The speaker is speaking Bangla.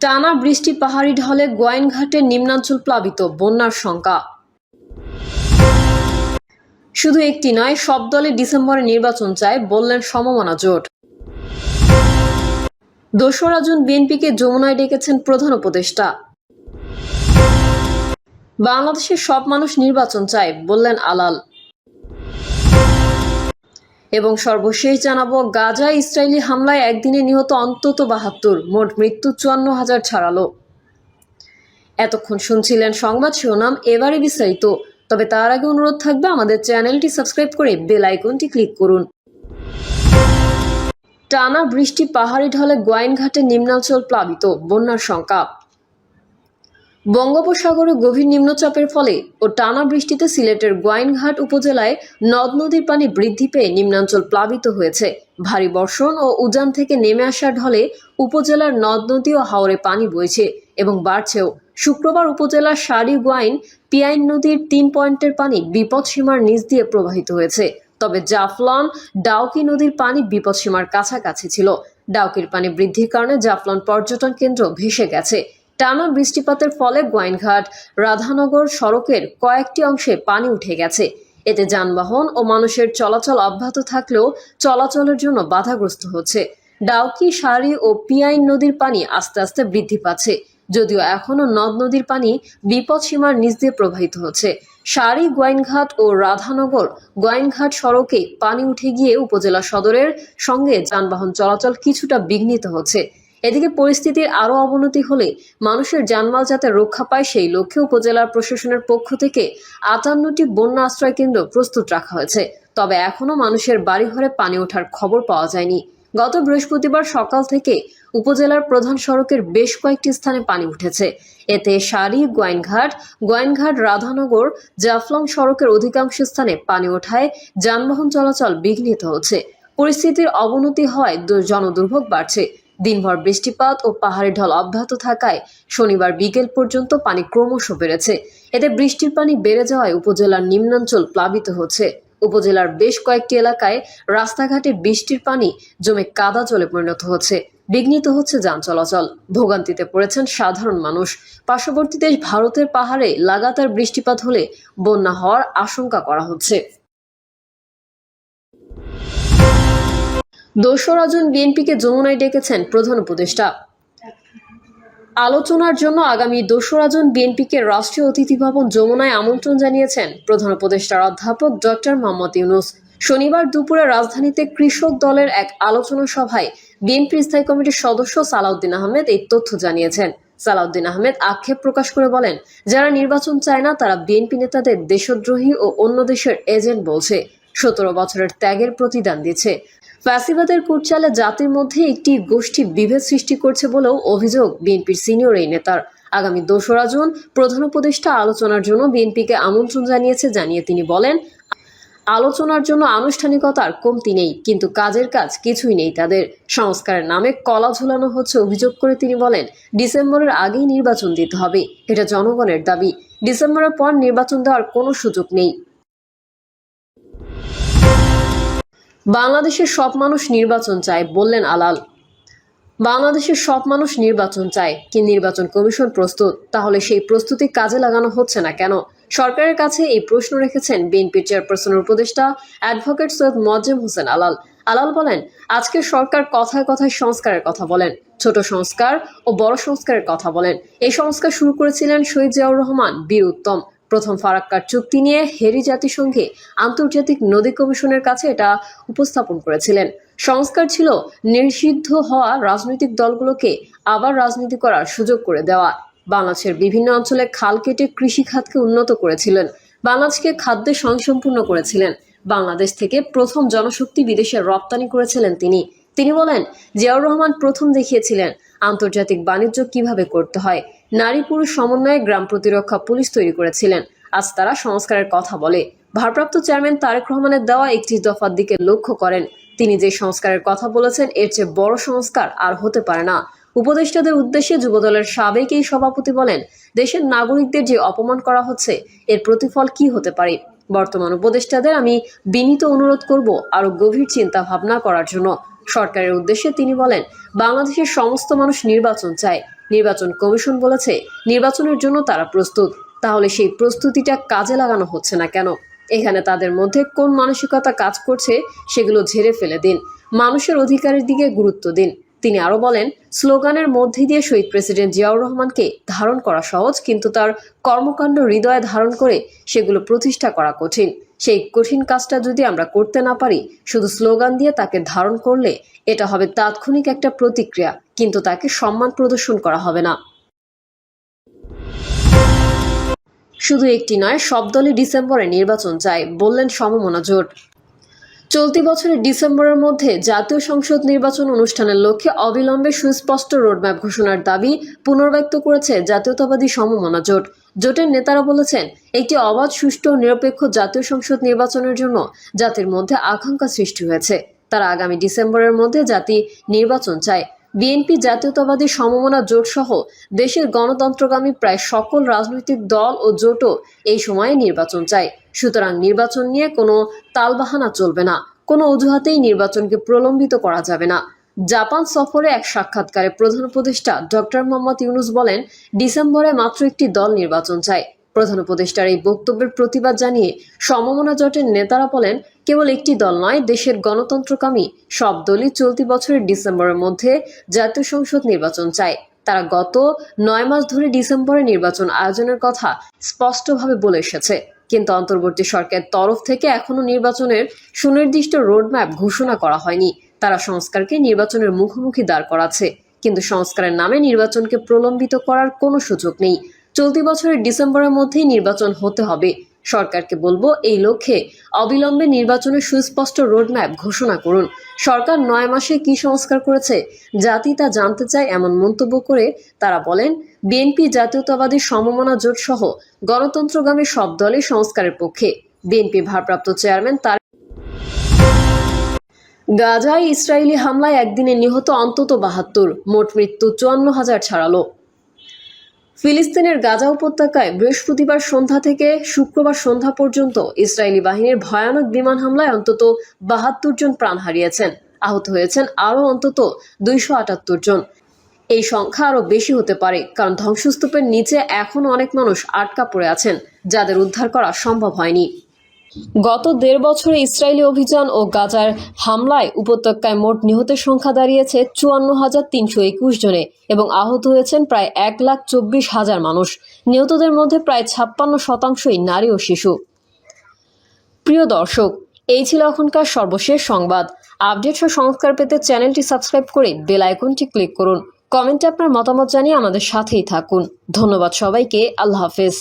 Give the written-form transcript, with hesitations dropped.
টানা বৃষ্টি, পাহাড়ি ঢলে গোয়াইনঘাটের নিম্নাঞ্চল প্লাবিত, বন্যার শঙ্কা। শুধু একটি নয়, সব দলে ডিসেম্বরে নির্বাচন চায়, বললেন সমমনা জোট। ২রা জুন বিএনপিকে যমুনায় ডেকেছেন প্রধান উপদেষ্টা। বাংলাদেশের সব মানুষ নির্বাচন চায়, বললেন আলাল। এবং সর্বশেষ জানাবো, গাজায় ইসরায়েলি হামলায় একদিনে নিহত অন্তত ৭২, মোট মৃত্যু ৫৪,০০০ ছাড়ালো। এতক্ষণ শুনছিলেন সংবাদ শিরোনাম, এবারে বিস্তারিত। তবে তার আগে অনুরোধ থাকবে আমাদের চ্যানেলটি সাবস্ক্রাইব করে বেল আইকনটি ক্লিক করুন। টানা বৃষ্টি, পাহাড়ি ঢলে গোয়াইনঘাটের নিম্নাঞ্চল প্লাবিত, বন্যার শঙ্কা। বঙ্গোপসাগরে গভীর নিম্নচাপের ফলে ও টানা বৃষ্টিতে সিলেটের গোয়াইনঘাট উপজেলায় নদ নদীর পানি বৃদ্ধি পেয়ে নিম্নাঞ্চল প্লাবিত হয়েছে। ভারী বর্ষণ ও উজান থেকে নেমে আসা ঢলে উপজেলার নদ নদী ও হাওরে পানি বইছে এবং বাড়ছেও। শুক্রবার উপজেলার সারি গোয়াইন পিয়াইন নদীর ৩ পয়েন্টের পানি বিপদসীমার নিচ দিয়ে প্রবাহিত হয়েছে। তবে জাফলং ডাউকি নদীর পানি বিপদসীমার কাছাকাছি ছিল। ডাউকির পানি বৃদ্ধির কারণে জাফলং পর্যটন কেন্দ্র ভেসে গেছে। টানা বৃষ্টিপাতের ফলে গোয়াইনঘাট রাধানগর সড়কের কয়েকটি অংশে পানি উঠে গেছে। এতে যানবাহন ও মানুষের চলাচল অব্যাহত থাকলেও চলাচলের জন্য বাধাগ্রস্ত হচ্ছে। ডাউকি, সারি ও পিয়াইন নদীর পানি আস্তে আস্তে বৃদ্ধি পাচ্ছে, যদিও এখনও নদ নদীর পানি বিপদসীমার নিচ দিয়ে প্রবাহিত হচ্ছে। সারি গোয়াইনঘাট ও রাধানগর গোয়াইনঘাট সড়কে পানি উঠে গিয়ে উপজেলা সদরের সঙ্গে যানবাহন চলাচল কিছুটা বিঘ্নিত হচ্ছে। এদিকে পরিস্থিতির আরও অবনতি হলে মানুষের জানমাল যাতে রক্ষা পায়, সেই লক্ষ্যে উপজেলার প্রশাসনের পক্ষ থেকে ৫৮টি বন্যা আশ্রয় কেন্দ্র প্রস্তুত রাখা হয়েছে। তবে এখনও মানুষের বাড়িঘরে পানি ওঠার খবর পাওয়া যায়নি। গত বৃহস্পতিবার সকাল থেকে উপজেলার প্রধান সড়কের বেশ কয়েকটি স্থানে পানি উঠেছে। এতে সারি গোয়াইনঘাট রাধানগর জাফলং সড়কের অধিকাংশ স্থানে পানি ওঠায় যানবাহন চলাচল বিঘ্নিত হচ্ছে। পরিস্থিতির অবনতি হওয়ায় জনদুর্ভোগ বাড়ছে। দিনভর বৃষ্টিপাত ও পাহাড়ি ঢল অব্যাহত থাকায় শনিবার বিকেল পর্যন্ত পানি ক্রমশ বেড়েছে। এতে বৃষ্টির পানি বেড়ে যাওয়ায় উপজেলার নিম্নাঞ্চল প্লাবিত হচ্ছে। উপজেলার বেশ কয়েকটি এলাকায় রাস্তাঘাটে বৃষ্টির পানি জমে কাদা জলে পরিণত হচ্ছে। বিঘ্নিত হচ্ছে যান চলাচল। ভোগান্তিতে পড়েছেন সাধারণ মানুষ। পার্শ্ববর্তী দেশ ভারতের পাহাড়ে লাগাতার বৃষ্টিপাত হলে বন্যা হওয়ার আশঙ্কা করা হচ্ছে। ২রা জুন বিএনপিকে যমুনায় ডেকেছেন প্রধান উপদেষ্টা। আলোচনার জন্য আগামী ২রা জুন বিএনপিকে রাষ্ট্রীয় অতিথি ভবন যমুনায় আমন্ত্রণ জানিয়েছেন প্রধান উপদেষ্টার অধ্যাপক ডক্টর মোহাম্মদ ইউনূস। শনিবার দুপুরে রাজধানীতে কৃষক দলের এক আলোচনা সভায় বিএনপির স্থায়ী কমিটির সদস্য সালাউদ্দিন আহমেদ এই তথ্য জানিয়েছেন। সালাউদ্দিন আহমেদ আক্ষেপ প্রকাশ করে বলেন, যারা নির্বাচন চায় না তারা বিএনপি নেতাদের দেশদ্রোহী ও অন্য দেশের এজেন্ট বলছে। ১৭ বছরের ত্যাগের প্রতিদান দিচ্ছে। ফ্যাসিবাদের কুটচালে জাতির মধ্যে একটি গোষ্ঠী বিভেদ সৃষ্টি করছে বলেও অভিযোগ বিএনপির সিনিয়র এই নেতার। আগামী ২রা জুন প্রধান উপদেষ্টা আলোচনার জন্য বিএনপিকে আমন্ত্রণ জানিয়ে তিনি বলেন, আলোচনার জন্য আনুষ্ঠানিকতার কমতি নেই, কিন্তু কাজের কাজ কিছুই নেই তাদের। সংস্কারের নামে কলা ঝুলানো হচ্ছে অভিযোগ করে তিনি বলেন, ডিসেম্বরের আগেই নির্বাচন দিতে হবে, এটা জনগণের দাবি। ডিসেম্বরের পর নির্বাচন দেওয়ার কোনো সুযোগ নেই। বাংলাদেশের সব মানুষ নির্বাচন চায়, বললেন আলাল। বাংলাদেশের সব মানুষ নির্বাচন চায়, কি নির্বাচন কমিশন প্রস্তুত? তাহলে সেই প্রস্তুতি কাজে লাগানো হচ্ছে না কেন? সরকারের কাছে এই প্রশ্ন রেখেছেন বিএনপির চেয়ারপারসনের উপদেষ্টা অ্যাডভোকেট সৈয়দ মোয়াজ্জেম হোসেন আলাল। আলাল বলেন, আজকে সরকার কথায় কথায় সংস্কারের কথা বলেন, ছোট সংস্কার ও বড় সংস্কারের কথা বলেন। এই সংস্কার শুরু করেছিলেন শহীদ জিয়াউর রহমান বীর উত্তম। প্রথম ফারাক্কার চুক্তি নিয়ে হেরি জাতিসংঘে আন্তর্জাতিক নদী কমিশনের কাছে এটা উপস্থাপন করেছিলেন। সংস্কার ছিল নিষিদ্ধ হওয়া রাজনৈতিক দলগুলোকে আবার রাজনীতি করার সুযোগ করে দেওয়া। বাংলাদেশের বিভিন্ন অঞ্চলে খাল কেটে কৃষি খাতকে উন্নত করেছিলেন। বাংলাদেশকে খাদ্যে স্বয়ংসম্পূর্ণ করেছিলেন। বাংলাদেশ থেকে প্রথম জনশক্তি বিদেশে রপ্তানি করেছিলেন তিনি বলেন, জিয়াউর রহমান প্রথম দেখিয়েছিলেন আন্তর্জাতিক বাণিজ্য কিভাবে করতে হয়। নারী পুরুষ সমন্বয়ে গ্রাম প্রতিরক্ষা পুলিশ তৈরি করেছিলেন। আজ তারা সংস্কারের কথা বলে। ভারপ্রাপ্ত চেয়ারম্যান তারেক রহমানের দেওয়া ৩১ দফার দিকে লক্ষ্য করেন। তিনি যে সংস্কারের কথা বলেছেন, এর চেয়ে বড় সংস্কার আর হতে পারে না। উপদেষ্টাদের উদ্দেশ্যে যুবদলের সাবেক এই সভাপতি বলেন, দেশের নাগরিকদের যে অপমান করা হচ্ছে, এর প্রতিফল কি হতে পারে? বর্তমান উপদেষ্টাদের আমি বিনীত অনুরোধ করব আরো গভীর চিন্তা ভাবনা করার জন্য। সরকারের উদ্দেশ্যে তিনি বলেন, বাংলাদেশের সমস্ত মানুষ নির্বাচন চায়। নির্বাচন কমিশন বলেছে নির্বাচনের জন্য তারা প্রস্তুত। তাহলে সেই প্রস্তুতিটা কাজে লাগানো হচ্ছে না কেন? এখানে তাদের মধ্যে কোন মানসিকতা কাজ করছে সেগুলো ঝেড়ে ফেলে দিন, মানুষের অধিকারের দিকে গুরুত্ব দিন। তিনি আরো বলেন, স্লোগানের মধ্যে দিয়ে শহীদ প্রেসিডেন্ট জিয়াউর রহমানকে ধারণ করা সহজ, কিন্তু তার কর্মকাণ্ড হৃদয়ে ধারণ করে সেগুলো প্রতিষ্ঠা করা কঠিন। সেই কঠিন কাজটা যদি আমরা করতে না পারি, শুধু স্লোগান দিয়ে তাকে ধারণ করলে এটা হবে তাৎক্ষণিক একটা প্রতিক্রিয়া, কিন্তু তাকে সম্মান প্রদর্শন করা হবে না। শুধু একটি নয়, সব দলই ডিসেম্বরে নির্বাচন চায়, বললেন সমমনা জোট। চলতি বছরের ডিসেম্বরের মধ্যে জাতীয় সংসদ নির্বাচন অনুষ্ঠানের লক্ষ্যে অবিলম্বে সুস্পষ্ট রোডম্যাপ ঘোষণার দাবি পুনর্ব্যক্ত করেছে জাতীয়তাবাদী সমমনা জোট। জোটের নেতারা বলেছেন, একটি অবাধ, সুষ্ঠু ও নিরপেক্ষ জাতীয় সংসদ নির্বাচনের জন্য জাতির মধ্যে আকাঙ্ক্ষা সৃষ্টি হয়েছে। তারা আগামী ডিসেম্বরের মধ্যে জাতি নির্বাচন চায়। বিএনপি, জাতীয়তাবাদী সমমনা জোট সহ দেশের গণতন্ত্রগামী প্রায় সকল রাজনৈতিক দল ও জোটও এই সময়ে নির্বাচন চায়। সুতরাং নির্বাচন নিয়ে কোনো তালবাহানা চলবে না, কোনো অজুহাতেই নির্বাচনকে প্রলম্বিত করা যাবে না। জাপান সফরে এক সাক্ষাৎকারে প্রধান উপদেষ্টা ডক্টর মোহাম্মদ ইউনূস বলেন, ডিসেম্বরে মাত্র একটি দল নির্বাচন চায়। প্রধান উপদেষ্টার এই বক্তব্যের প্রতিবাদ জানিয়ে সমমনা জোটের নেতারা বলেন, কেবল একটি দল নয়, দেশের গণতন্ত্রকামী সব দলই চলতি বছরের ডিসেম্বরের মধ্যে জাতীয় সংসদ নির্বাচন চায়। তারা গত 9 মাস ধরে ডিসেম্বরে নির্বাচন আয়োজনের কথা স্পষ্টভাবে বলে এসেছে, কিন্তু অন্তর্বর্তী সরকারের তরফ থেকে এখনো নির্বাচনের সুনির্দিষ্ট রোডম্যাপ ঘোষণা করা হয়নি। তারা সংস্কারকে নির্বাচনের মুখোমুখি দাঁড় করাচ্ছে, কিন্তু সংস্কারের নামে নির্বাচনকে প্রলম্বিত করার কোনো সুযোগ নেই। চলতি বছরের ডিসেম্বরের মধ্যেই নির্বাচন হতে হবে। সরকারকে বলবো, এই লক্ষ্যে অবিলম্বে নির্বাচনের সুস্পষ্ট রোডম্যাপ ঘোষণা করুন। সরকার 9 মাসে কি সংস্কার করেছে জাতি তা জানতে চায়, এমন মন্তব্য করে তারা বলেন, বিএনপি, জাতীয়তাবাদী সমমনা জোট সহ গণতন্ত্রগামী সব দলই সংস্কারের পক্ষে। বিএনপি ভারপ্রাপ্ত চেয়ারম্যান তার গাজায় ইসরায়েলি হামলায় একদিনে নিহত অন্তত 72, মোট মৃত্যু 54,000 ছাড়ালো। ফিলিস্তিনের গাজা উপত্যকায় বৃহস্পতিবার সন্ধ্যা থেকে শুক্রবার সন্ধ্যা পর্যন্ত ইসরায়েলি বাহিনীর ভয়ানক বিমান হামলায় অন্তত 72 জন প্রাণ হারিয়েছেন। আহত হয়েছেন আরও অন্তত 278 জন। এই সংখ্যা আরও বেশি হতে পারে, কারণ ধ্বংসস্তূপের নিচে এখনও অনেক মানুষ আটকা পড়ে আছেন, যাদের উদ্ধার করা সম্ভব হয়নি। গত 1.5 বছরে ইসরায়েলি অভিযান ও গাজার হামলায় উপত্যকায় মোট নিহতের সংখ্যা দাঁড়িয়েছে 54,321 জনে এবং আহত হয়েছেন প্রায় 1,24,000 মানুষ। নিহতদের মধ্যে প্রায় 56% নারী ও শিশু। প্রিয় দর্শক, এই ছিল এখনকার সর্বশেষ সংবাদ। আপডেট ও সংস্কার পেতে চ্যানেলটি সাবস্ক্রাইব করে বেল আইকনটি ক্লিক করুন। কমেন্টে আপনার মতামত জানিয়ে আমাদের সাথেই থাকুন। ধন্যবাদ সবাইকে। আল্লাহ হাফেজ।